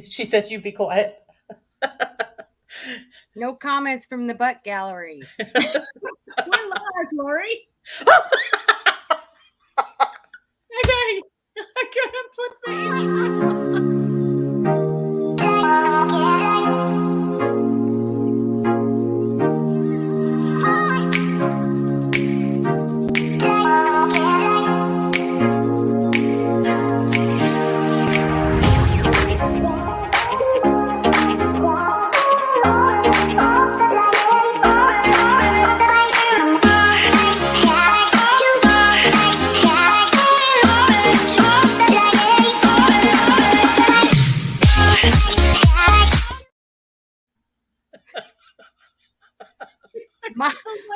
She said you'd be quiet. No comments from the butt gallery. We're live, Laurie. Okay, I'm gonna put the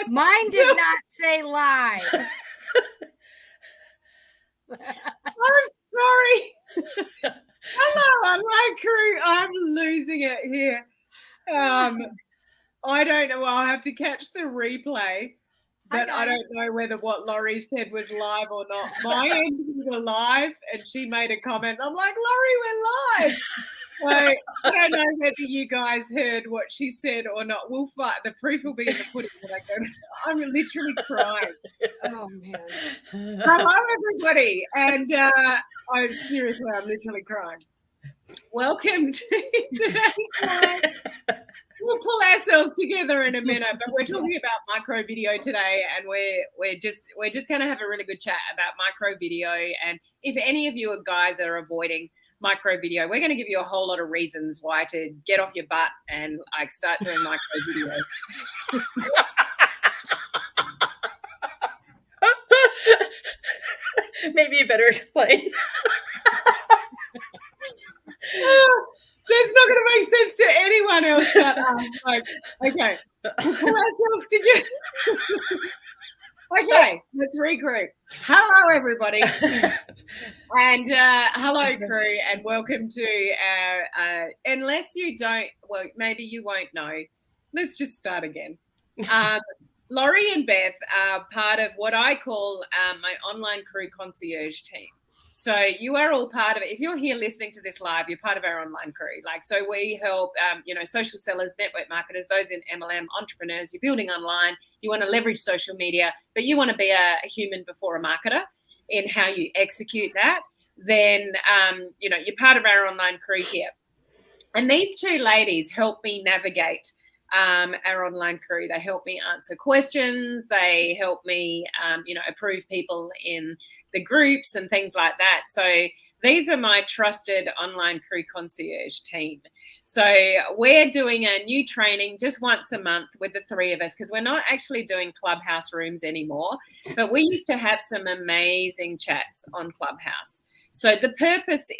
Mine did not say live. I'm sorry. Hello, online crew. I'm losing it here. I don't know. I'll have to catch the replay, but I don't know whether what Laurie said was live or not. My end we were live, and she made a comment. I'm like, Laurie, we're live. So I don't know whether you guys heard what she said or not. We'll fight. The proof will be in the pudding. I'm literally crying. Oh man! Hello, everybody, and I'm seriously, I'm literally crying. Welcome to today's live. We'll pull ourselves together in a minute, but we're talking about micro video today, and we're just going to have a really good chat about micro video. And if any of you guys are avoiding micro video, we're going to give you a whole lot of reasons why to get off your butt and like start doing micro video. Maybe you better explain. That's not going to make sense to anyone else but us. Like, okay, we'll pull ourselves together. Okay, let's regroup. Hello, everybody. And hello, crew, and welcome to our, unless you don't, well, maybe you won't know. Let's just start again. Laurie and Beth are part of what I call my online crew concierge team. So you are all part of it. If you're here listening to this live, you're part of our online crew. Like, so we help, social sellers, network marketers, those in MLM, entrepreneurs. You're building online. You want to leverage social media, but you want to be a human before a marketer in how you execute that. Then, you're part of our online crew here. And these two ladies help me navigate our online crew. They help me answer questions. They help me, approve people in the groups and things like that. So these are my trusted online crew concierge team. So we're doing a new training just once a month with the three of us because we're not actually doing Clubhouse rooms anymore, but we used to have some amazing chats on Clubhouse. So the purpose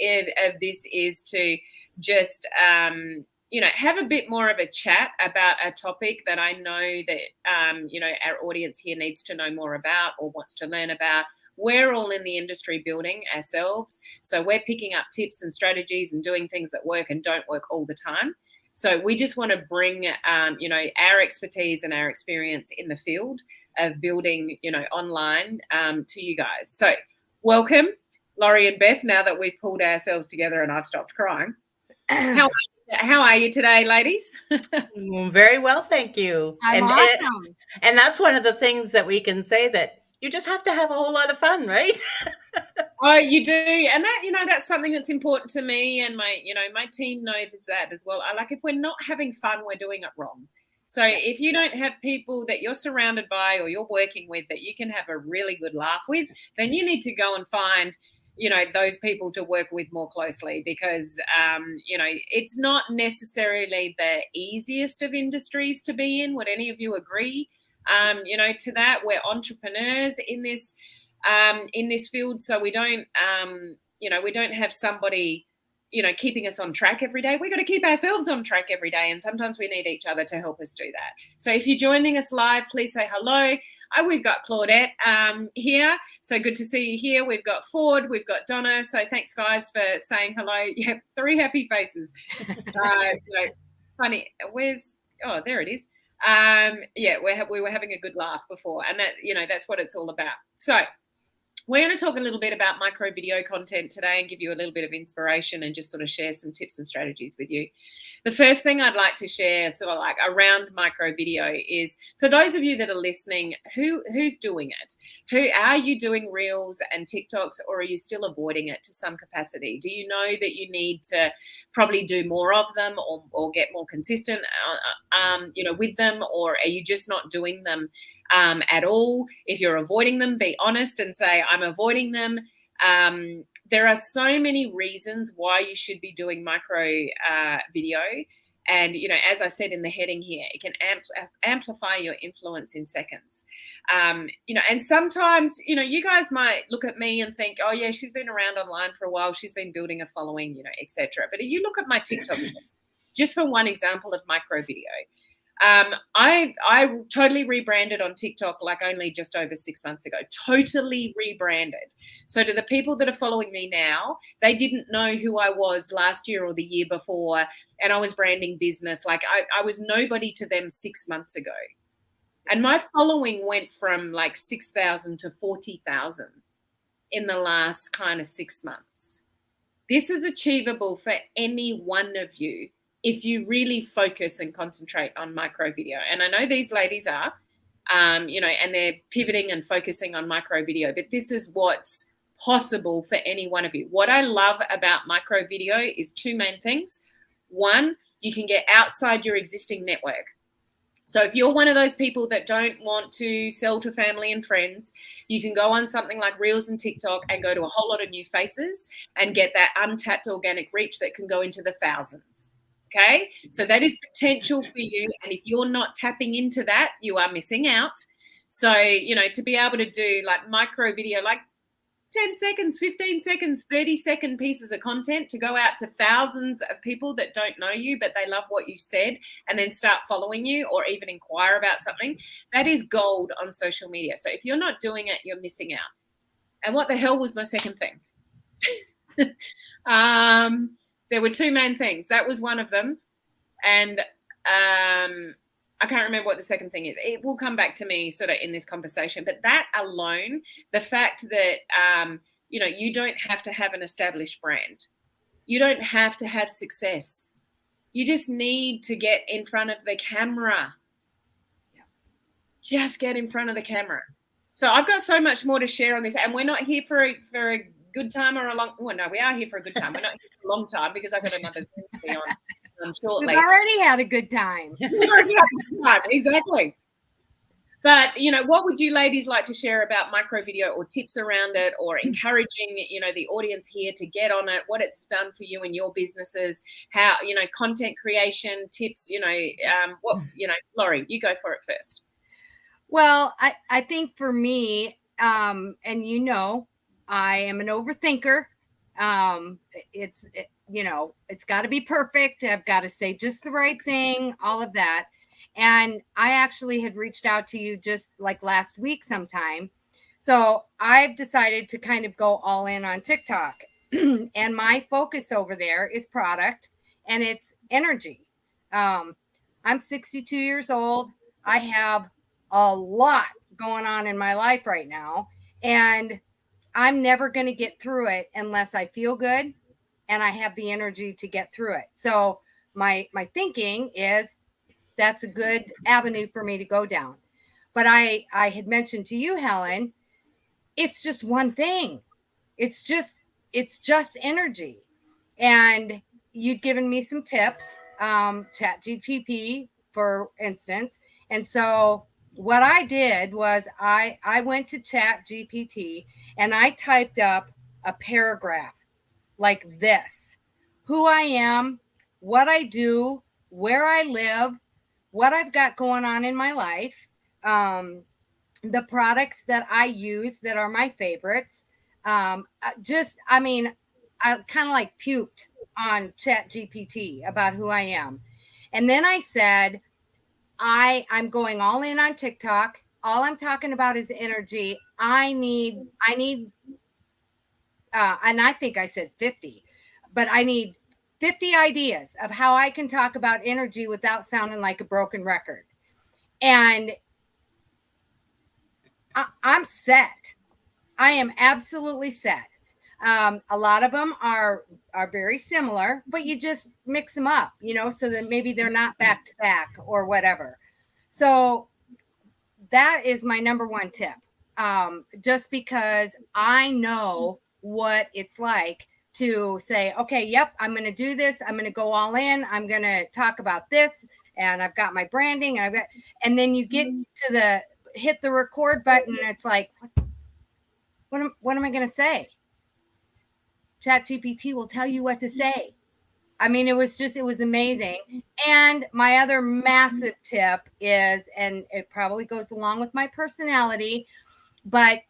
of this is to just have a bit more of a chat about a topic that I know that, our audience here needs to know more about or wants to learn about. We're all in the industry building ourselves. So we're picking up tips and strategies and doing things that work and don't work all the time. So we just want to bring, our expertise and our experience in the field of building, online to you guys. So welcome, Laurie and Beth, now that we've pulled ourselves together and I've stopped crying. How are you today, ladies? Very well, thank you. I'm awesome. And that's one of the things that we can say, that you just have to have a whole lot of fun, right? Oh, you do. And that, that's something that's important to me, and my team knows that as well. If we're not having fun, we're doing it wrong. So if you don't have people that you're surrounded by or you're working with that you can have a really good laugh with, then you need to go and find those people to work with more closely, because, it's not necessarily the easiest of industries to be in. Would any of you agree, to that? We're entrepreneurs in this field. So we don't, we don't have somebody, keeping us on track every day. We've got to keep ourselves on track every day. And sometimes we need each other to help us do that. So if you're joining us live, please say hello. We've got Claudette here. So good to see you here. We've got Ford. We've got Donna. So thanks, guys, for saying hello. Yep, 3 happy faces. Funny. There it is. We were having a good laugh before. And that, that's what it's all about. So We're going to talk a little bit about micro video content today and give you a little bit of inspiration and just sort of share some tips and strategies with you. The first thing I'd like to share sort of like around micro video is for those of you that are listening, who's doing it? Who are you doing reels and TikToks, or are you still avoiding it to some capacity? Do you know that you need to probably do more of them or get more consistent with them, or are you just not doing them at all? If you're avoiding them, be honest and say, I'm avoiding them. There are so many reasons why you should be doing micro video. And, as I said in the heading here, it can amplify your influence in seconds. And sometimes, you guys might look at me and think, oh, yeah, she's been around online for a while. She's been building a following, etc. But if you look at my TikTok, just for one example of micro video, I totally rebranded on TikTok like only just over 6 months ago, totally rebranded. So to the people that are following me now, they didn't know who I was last year or the year before, and I was branding business. Like I was nobody to them 6 months ago. And my following went from like 6,000 to 40,000 in the last kind of 6 months. This is achievable for any one of you if you really focus and concentrate on micro video. And I know these ladies are, and they're pivoting and focusing on micro video, but this is what's possible for any one of you. What I love about micro video is two main things. One, you can get outside your existing network. So if you're one of those people that don't want to sell to family and friends, you can go on something like Reels and TikTok and go to a whole lot of new faces and get that untapped organic reach that can go into the thousands. Okay, so that is potential for you. And if you're not tapping into that, you are missing out. So, to be able to do like micro video, like 10 seconds, 15 seconds, 30-second pieces of content to go out to thousands of people that don't know you, but they love what you said and then start following you or even inquire about something, that is gold on social media. So if you're not doing it, you're missing out. And what the hell was my second thing? There were two main things. That was one of them. And I can't remember what the second thing is. It will come back to me sort of in this conversation. But that alone, the fact that, you don't have to have an established brand. You don't have to have success. You just need to get in front of the camera. Yeah. Just get in front of the camera. So I've got so much more to share on this. And we're not here for a good time or a long. Well, no, we are here for a good time. We're not here for a long time because I've got another Zoom to be on shortly. We've already had a good time. Exactly. But what would you ladies like to share about micro video or tips around it, or encouraging the audience here to get on it? What it's done for you and your businesses? How content creation tips? Laurie, you go for it first. Well, I think for me, and I am an overthinker. It's got to be perfect. I've got to say just the right thing, all of that. And I actually had reached out to you just like last week sometime. So I've decided to kind of go all in on TikTok. And my focus over there is product and it's energy. I'm 62 years old. I have a lot going on in my life right now. And I'm never going to get through it unless I feel good and I have the energy to get through it. So my thinking is that's a good avenue for me to go down. But I had mentioned to you, Helen, it's just one thing. It's just energy. And you'd given me some tips, ChatGPT, for instance. And so what I did was I went to ChatGPT and I typed up a paragraph like this: who I am, what I do, where I live, what I've got going on in my life, the products that I use that are my favorites. I kind of like puked on ChatGPT about who I am. And then I said, I'm going all in on TikTok. All I'm talking about is energy. I need, and I think I said 50, but I need 50 ideas of how I can talk about energy without sounding like a broken record. And I'm set. I am absolutely set. A lot of them are very similar, but you just mix them up, so that maybe they're not back to back or whatever. So that is my number one tip. Just because I know what it's like to say, okay, yep, I'm going to do this. I'm going to go all in. I'm going to talk about this, and I've got my branding, and then you get to hit the record button, and it's like, what am I going to say? ChatGPT will tell you what to say. I mean, it was amazing. And my other massive tip is, and it probably goes along with my personality, but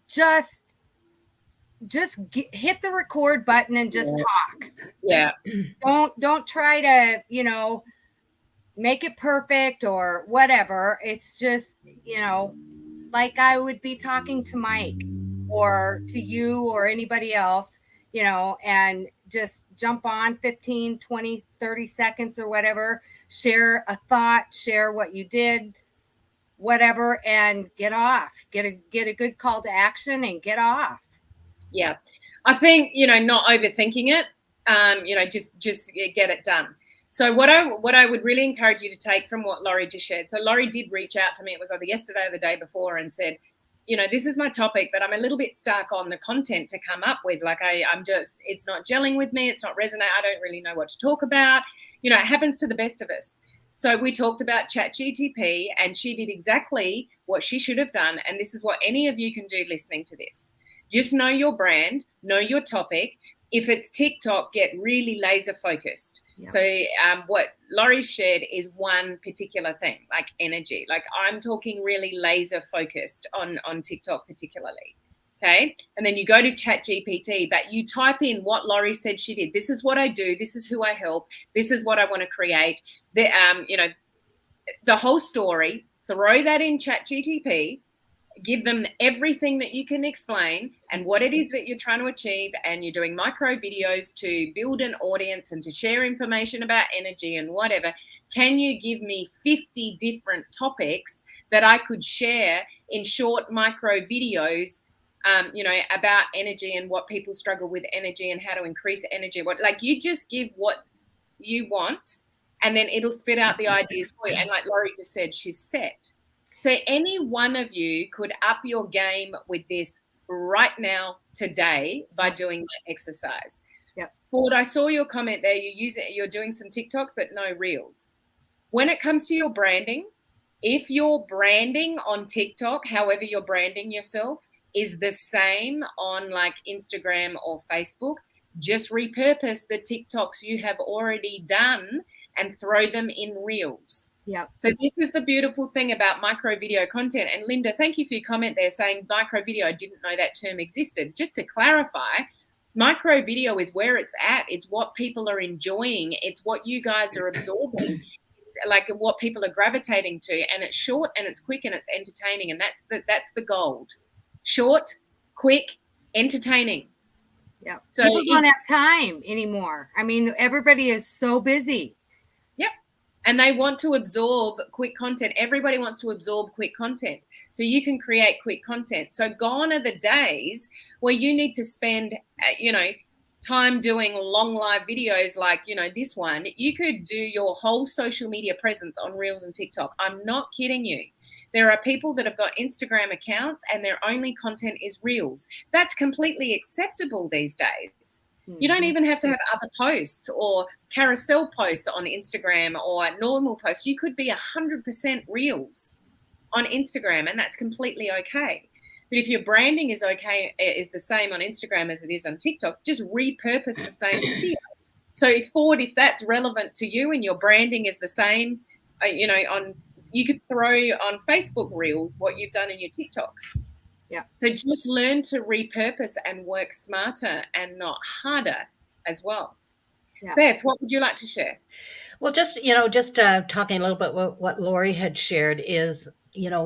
just hit the record button and just talk. Yeah. Don't try to, make it perfect or whatever. It's just, like I would be talking to Mike or to you or anybody else, and just jump on 15, 20, 30 seconds or whatever, share a thought, share what you did, whatever, and get off. Get a good call to action and get off. Yeah. I think, not overthinking it, just get it done. So what I would really encourage you to take from what Laurie just shared. So Laurie did reach out to me. It was either yesterday or the day before, and said, this is my topic, but I'm a little bit stuck on the content to come up with. Like it's not gelling with me. It's not resonating. I don't really know what to talk about. It happens to the best of us. So we talked about ChatGPT, and she did exactly what she should have done. And this is what any of you can do listening to this. Just know your brand, know your topic. If it's TikTok, get really laser focused. Yeah. So what Laurie shared is one particular thing, like energy. Like I'm talking really laser focused on TikTok particularly. Okay. And then you go to ChatGPT, but you type in what Laurie said she did. This is what I do. This is who I help. This is what I want to create. The whole story, throw that in ChatGPT. Give them everything that you can explain and what it is that you're trying to achieve, and you're doing micro videos to build an audience and to share information about energy and whatever. Can you give me 50 different topics that I could share in short micro videos, about energy and what people struggle with energy and how to increase energy? You just give what you want, and then it'll spit out the ideas for you. And like Laurie just said, she's set. So any one of you could up your game with this right now, today, by doing that exercise. Yep. Ford, I saw your comment there. You're doing some TikToks, but no reels. When it comes to your branding, if your branding on TikTok, however you're branding yourself, is the same on like Instagram or Facebook, just repurpose the TikToks you have already done and throw them in reels. Yeah. So this is the beautiful thing about micro video content. And Linda, thank you for your comment there saying micro video. I didn't know that term existed. Just to clarify, micro video is where it's at. It's what people are enjoying. It's what you guys are absorbing. It's like what people are gravitating to. And it's short and it's quick and it's entertaining. And that's the gold. Short, quick, entertaining. Yeah. So people don't have time anymore. I mean, everybody is so busy. Yep. And they want to absorb quick content. Everybody wants to absorb quick content. So you can create quick content. So gone are the days where you need to spend, time doing long live videos like, this one. You could do your whole social media presence on Reels and TikTok. I'm not kidding you. There are people that have got Instagram accounts and their only content is Reels. That's completely acceptable these days. You don't even have to have other posts or carousel posts on Instagram or normal posts. You could be 100% Reels on Instagram, and that's completely okay. But if your branding is the same on Instagram as it is on TikTok, just repurpose the same video. So if that's relevant to you and your branding is the same, you could throw on Facebook Reels what you've done in your TikToks. Yeah. So just learn to repurpose and work smarter and not harder as well. Yeah. Beth, what would you like to share? Well, just talking a little bit what Laurie had shared is,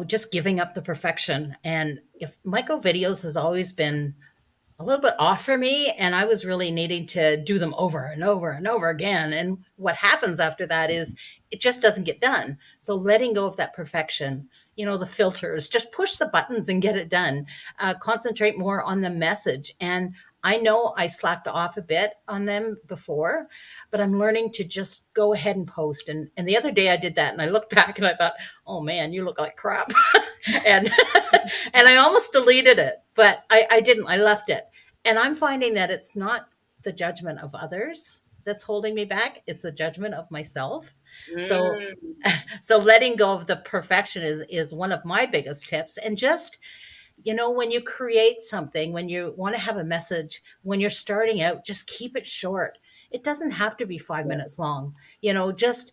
just giving up the perfection. And if micro videos has always been a little bit off for me, and I was really needing to do them over and over and over again. And what happens after that is it just doesn't get done. So letting go of that perfection, the filters, just push the buttons and get it done. Concentrate more on the message. And I know I slacked off a bit on them before, but I'm learning to just go ahead and post. And the other day I did that and I looked back and I thought, oh man, you look like crap. and and I almost deleted it, but I didn't. I left it. And I'm finding that it's not the judgment of others that's holding me back. It's the judgment of myself. So Mm. so letting go of the perfection is one of my biggest tips. And just, when you create something, when you want to have a message, when you're starting out, just keep it short. It doesn't have to be 5 minutes long. Just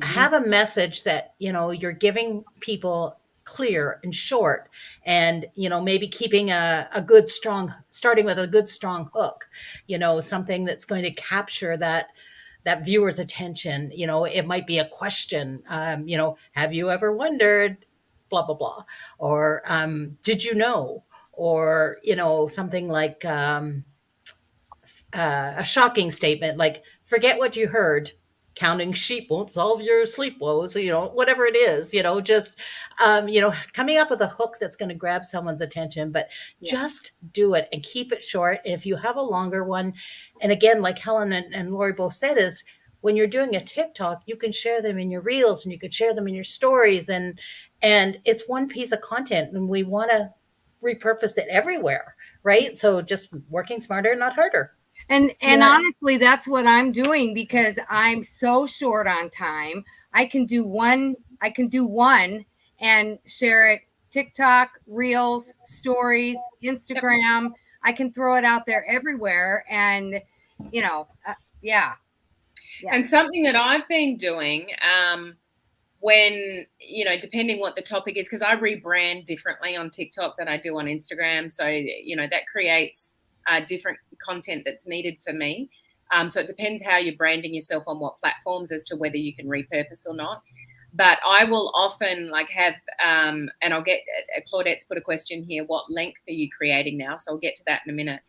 have a message that, you're giving people clear and short, and, maybe keeping a good, strong, starting with a good, strong hook, something that's going to capture that viewer's attention. It might be a question, have you ever wondered, blah, blah, blah, or did you know, or, something like a shocking statement like, forget what you heard. Counting sheep won't solve your sleep woes, whatever it is, just, coming up with a hook that's going to grab someone's attention, but just do it and keep it short. If you have a longer one, and again, like Helen and Lori both said, is when you're doing a TikTok, you can share them in your reels and you can share them in your stories. And it's one piece of content and we want to repurpose it everywhere. Right. So just working smarter, not harder. And honestly, that's what I'm doing because I'm so short on time. I can do one and share it TikTok, Reels, Stories, Instagram. I can throw it out there everywhere. And, yeah. And something that I've been doing when, depending what the topic is, because I rebrand differently on TikTok than I do on Instagram. So, that creates different content that's needed for me. So it depends how you're branding yourself on what platforms as to whether you can repurpose or not. But I will often have, and I'll get, Claudette's put a question here, what length are you creating now? So I'll get to that in a minute.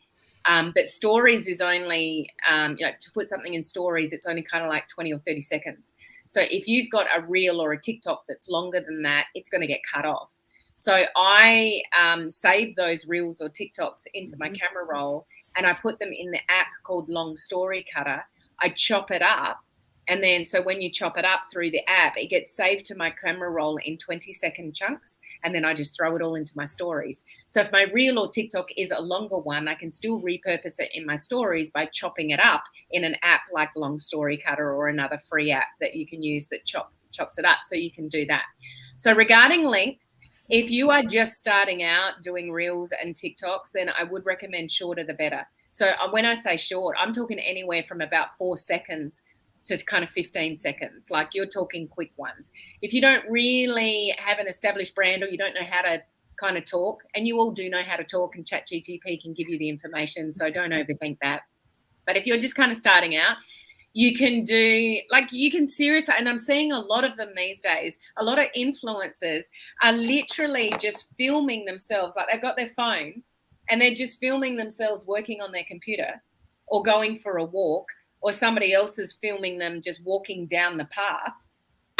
But stories is only, to put something in stories, it's only kind of like 20 or 30 seconds. So if you've got a reel or a TikTok that's longer than that, it's going to get cut off. So I save those reels or TikToks into my camera roll and I put them in the app called Long Story Cutter. I chop it up. And then so when you chop it up through the app, it gets saved to my camera roll in 20-second chunks. And then I just throw it all into my stories. So if my reel or TikTok is a longer one, I can still repurpose it in my stories by chopping it up in an app like Long Story Cutter or another free app that you can use that chops it up. So you can do that. So regarding length, if you are just starting out doing reels and TikToks, then I would recommend shorter the better. So when I say short, I'm talking anywhere from about 4 seconds to kind of 15 seconds. Like you're talking quick ones. If you don't really have an established brand or you don't know how to kind of talk, and you all do know how to talk and ChatGPT can give you the information, so don't overthink that. But if you're just kind of starting out, you can do, you can seriously, and I'm seeing a lot of them these days, a lot of influencers are literally just filming themselves. Like they've got their phone and they're just filming themselves working on their computer or going for a walk, or somebody else is filming them just walking down the path.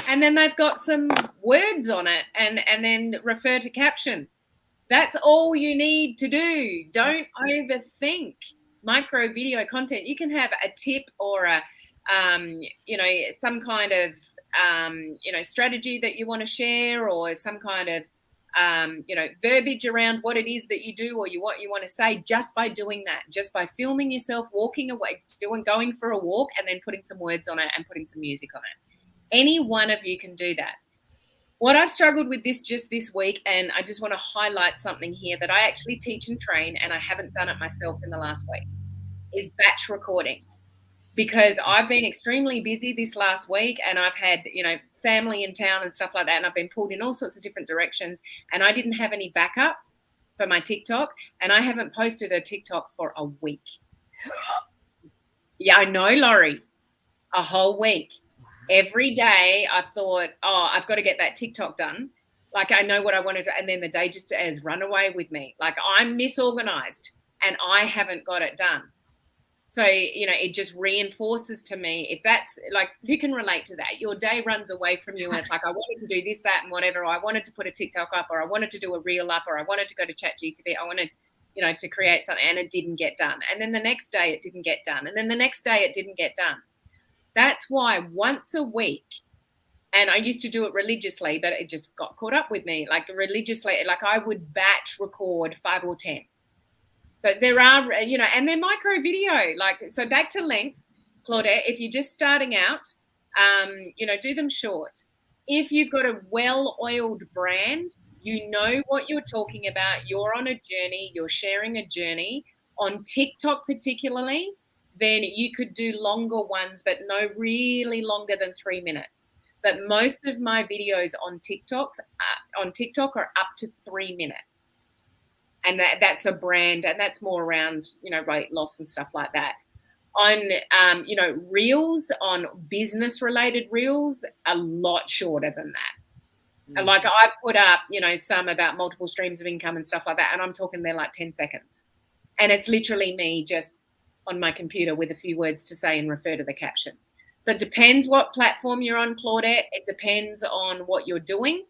And then they've got some words on it and then refer to caption. That's all you need to do. Don't overthink micro video content. You can have a tip or a some kind of strategy that you want to share, or some kind of verbiage around what it is that you do or what you want to say, just by doing that, just by filming yourself walking away, going for a walk, and then putting some words on it and putting some music on it. Any one of you can do that. What I've struggled with just this week, and I just want to highlight something here that I actually teach and train, and I haven't done it myself in the last week, is batch recording. Because I've been extremely busy this last week and I've had, family in town and stuff like that. And I've been pulled in all sorts of different directions and I didn't have any backup for my TikTok, and I haven't posted a TikTok for a week. Yeah, I know, Laurie, a whole week. Every day I've thought, I've got to get that TikTok done. Like I know what I wanted to, and then the day just has run away with me. Like I'm misorganized. and I haven't got it done. So, it just reinforces to me, if that's like, who can relate to that? Your day runs away from you and it's like, I wanted to do this, that, and whatever. I wanted to put a TikTok up, or I wanted to do a reel up, or I wanted to go to ChatGPT. I wanted, to create something, and it didn't get done. And then the next day it didn't get done. And then the next day it didn't get done. That's why once a week, and I used to do it religiously, but it just got caught up with me. Like religiously, like I would batch record 5 or 10. So there are, and they're micro video. Like, so back to length, Claudette, if you're just starting out, do them short. If you've got a well-oiled brand, you know what you're talking about. You're on a journey. You're sharing a journey. On TikTok particularly, then you could do longer ones, but no really longer than 3 minutes. But most of my videos on TikTok are up to 3 minutes. And that's a brand, and that's more around, weight loss and stuff like that. On, reels, on business-related reels, a lot shorter than that. And like I've put up, some about multiple streams of income and stuff like that, and I'm talking they're like 10 seconds. And it's literally me just on my computer with a few words to say and refer to the caption. So it depends what platform you're on, Claudette. It depends on what you're doing.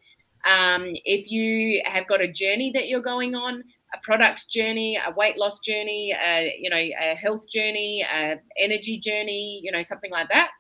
If you have got a journey that you're going on, a product journey, a weight loss journey, a health journey, a energy journey, something like that,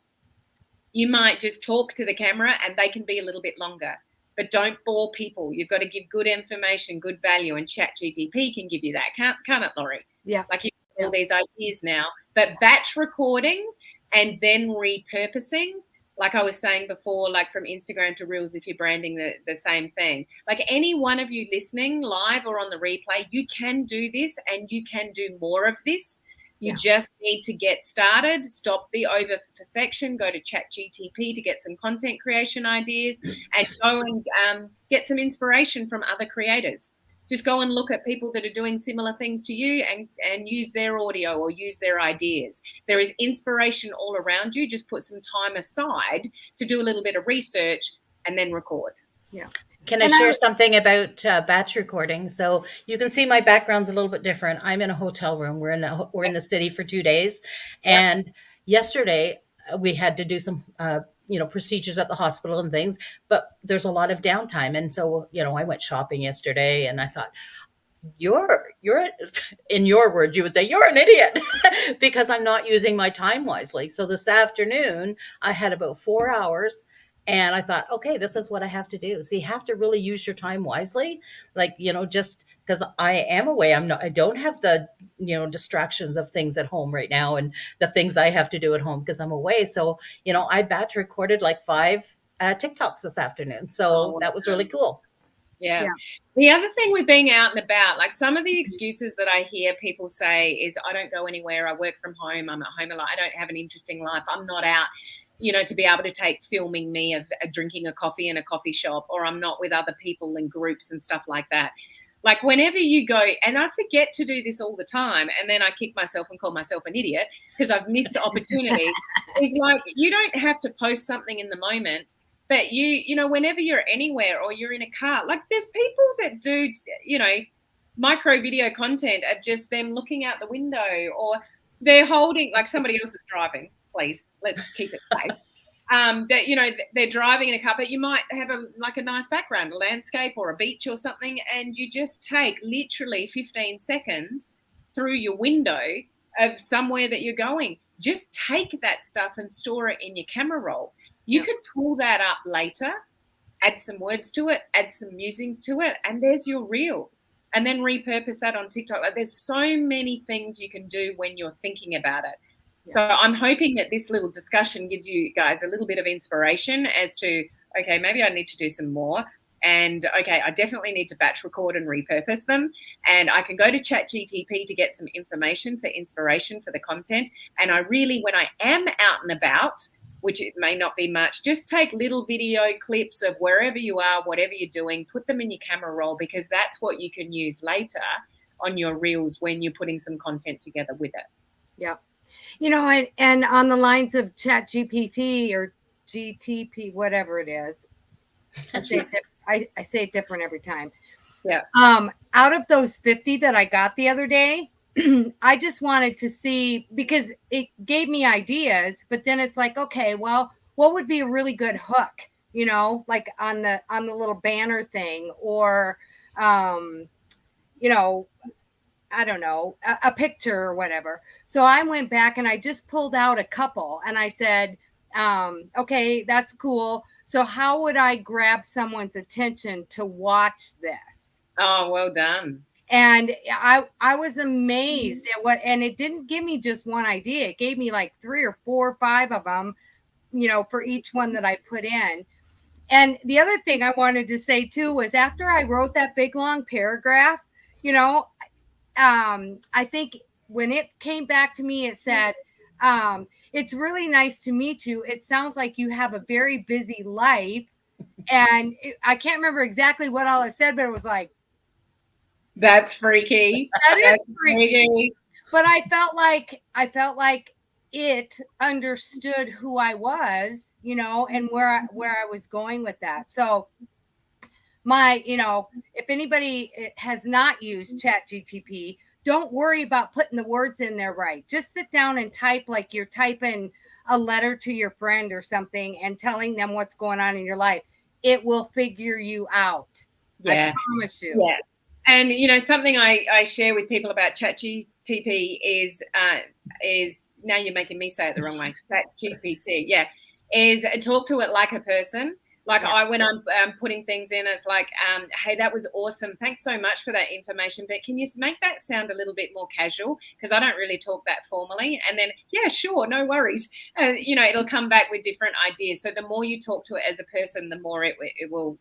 you might just talk to the camera and they can be a little bit longer. But don't bore people. You've got to give good information, good value, and ChatGPT can give you that. Can't it, Laurie? Yeah. Like you have all these ideas now. But batch recording and then repurposing, like I was saying before, like from Instagram to Reels, if you're branding the same thing. Like any one of you listening live or on the replay, you can do this and you can do more of this. You just need to get started, stop the over perfection, go to ChatGPT to get some content creation ideas, and go and get some inspiration from other creators. Just go and look at people that are doing similar things to you and use their audio or use their ideas. There is inspiration all around you. Just put some time aside to do a little bit of research and then record. Yeah. Can I share something about batch recording? So you can see my background's a little bit different. I'm in a hotel room. We're in the city for 2 days. And yesterday we had to do some procedures at the hospital and things, but there's a lot of downtime. And so, I went shopping yesterday and I thought, you're in your words, you would say you're an idiot because I'm not using my time wisely. So this afternoon I had about 4 hours and I thought, okay, this is what I have to do. So you have to really use your time wisely. Like, just because I am away, I don't have the, distractions of things at home right now and the things I have to do at home because I'm away. So, I batch recorded like 5 TikToks this afternoon. So that was really cool. Yeah. The other thing with being out and about, like some of the excuses that I hear people say is, I don't go anywhere. I work from home. I'm at home a lot. I don't have an interesting life. I'm not out, to be able to take filming me of drinking a coffee in a coffee shop, or I'm not with other people in groups and stuff like that. Like whenever you go, and I forget to do this all the time, and then I kick myself and call myself an idiot because I've missed opportunities. Is like, you don't have to post something in the moment. But whenever you're anywhere or you're in a car, like there's people that do, micro video content of just them looking out the window, or they're holding, like somebody else is driving, please, let's keep it safe. That, they're driving in a car, but you might have a nice background, a landscape or a beach or something, and you just take literally 15 seconds through your window of somewhere that you're going. Just take that stuff and store it in your camera roll. You could pull that up later, add some words to it, add some music to it, and there's your reel. And then repurpose that on TikTok. Like, there's so many things you can do when you're thinking about it. Yeah. So I'm hoping that this little discussion gives you guys a little bit of inspiration as to, okay, maybe I need to do some more. And, okay, I definitely need to batch record and repurpose them. And I can go to ChatGPT to get some information for inspiration for the content. And I really, when I am out and about, which it may not be much, just take little video clips of wherever you are, whatever you're doing, put them in your camera roll, because that's what you can use later on your reels when you're putting some content together with it. Yeah. And on the lines of ChatGPT or GTP, whatever it is, I say it different every time. Yeah. Out of those 50 that I got the other day, I just wanted to see, because it gave me ideas, but then it's like, okay, well, what would be a really good hook, like on the little banner thing, or you know, I don't know, a picture or whatever. So I went back and I just pulled out a couple and I said, okay, that's cool. So how would I grab someone's attention to watch this? Oh, well done. And I was amazed at what, and it didn't give me just one idea. It gave me like 3 or 4 or 5 of them, for each one that I put in. And the other thing I wanted to say too was, after I wrote that big long paragraph, I think when it came back to me, it said, it's really nice to meet you. It sounds like you have a very busy life. And I can't remember exactly what all it said, but it was like, that's freaky. That is freaky. But I felt like it understood who I was, and where I was going with that. So if anybody has not used ChatGTP, don't worry about putting the words in there right. Just sit down and type like you're typing a letter to your friend or something and telling them what's going on in your life. It will figure you out. Yeah. I promise you. Yeah. And, something I share with people about ChatGTP is now you're making me say it the wrong way. ChatGPT, yeah, is talk to it like a person. Like when I'm putting things in, it's like, hey, that was awesome. Thanks so much for that information. But can you make that sound a little bit more casual? Because I don't really talk that formally. And then, yeah, sure, no worries. It'll come back with different ideas. So the more you talk to it as a person, the more it will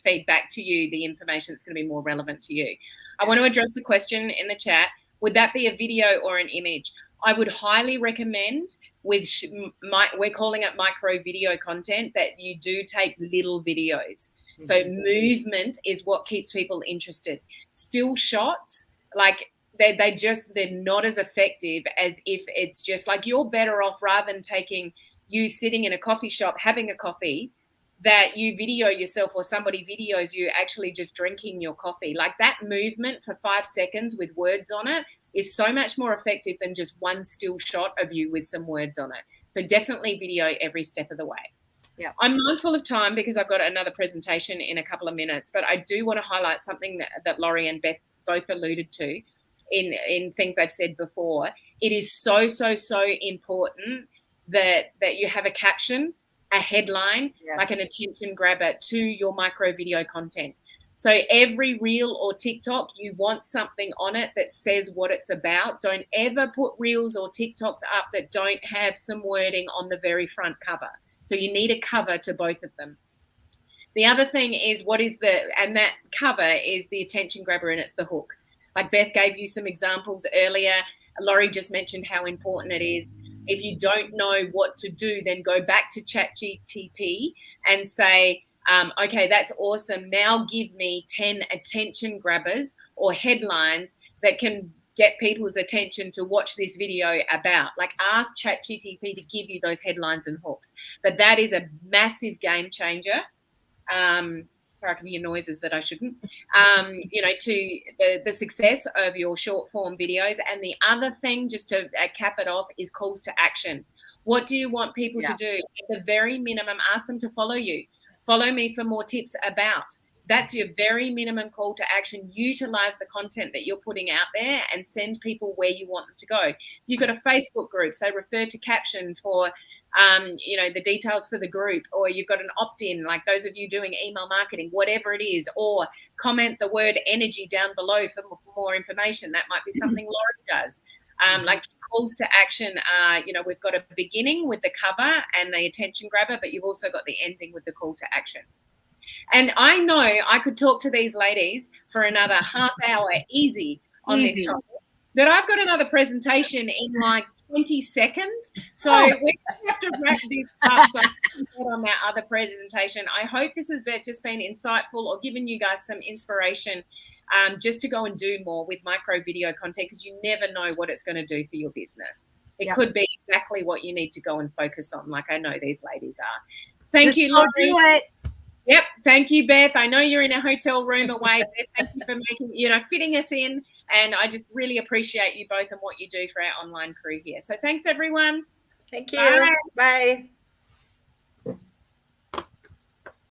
feed back to you the information that's going to be more relevant to you. I want to address the question in the chat. Would that be a video or an image? I would highly recommend, we're calling it micro video content, that you do take little videos. Mm-hmm. So movement is what keeps people interested. Still shots, like they're not as effective as if it's just like, you're better off, rather than taking you sitting in a coffee shop having a coffee, that you video yourself or somebody videos you actually just drinking your coffee. Like that movement for 5 seconds with words on it is so much more effective than just one still shot of you with some words on it. So definitely video every step of the way. Yeah. I'm mindful of time because I've got another presentation in a couple of minutes, but I do want to highlight something that Laurie and Beth both alluded to in things they've said before. It is so, so, so important that you have a caption, a headline, yes, like an attention grabber to your micro video content. So every reel or TikTok, you want something on it that says what it's about. Don't ever put reels or TikToks up that don't have some wording on the very front cover. So you need a cover to both of them. The other thing is and that cover is the attention grabber, and it's the hook. Like Beth gave you some examples earlier. Laurie just mentioned how important it is. If you don't know what to do, then go back to ChatGTP and say, okay, that's awesome. Now give me 10 attention grabbers or headlines that can get people's attention to watch this video about. Like, ask ChatGTP to give you those headlines and hooks. But that is a massive game changer. Sorry, I can hear noises that I shouldn't. To the success of your short form videos. And the other thing, just to cap it off, is calls to action. What do you want people to do? At the very minimum, ask them to follow you. Follow me for more tips about. That's your very minimum call to action. Utilize the content that you're putting out there and send people where you want them to go. If you've got a Facebook group, say refer to caption for, the details for the group, or you've got an opt-in, like those of you doing email marketing, whatever it is, or comment the word energy down below for more information. That might be something Laurie does. Like calls to action are, we've got a beginning with the cover and the attention grabber, but you've also got the ending with the call to action. And I know I could talk to these ladies for another half hour easy on this topic, but I've got another presentation in like 20 seconds. So we have to wrap this up so I can get on that other presentation. I hope this has just been insightful or given you guys some inspiration just to go and do more with micro video content, because you never know what it's going to do for your business. It could be exactly what you need to go and focus on, like I know these ladies are. Thank you, Laurie. Do it. Yep. Thank you, Beth. I know you're in a hotel room away. Thank you for making, fitting us in And I just really appreciate you both and what you do for our online crew here. So thanks, everyone. Thank you. Bye. Bye.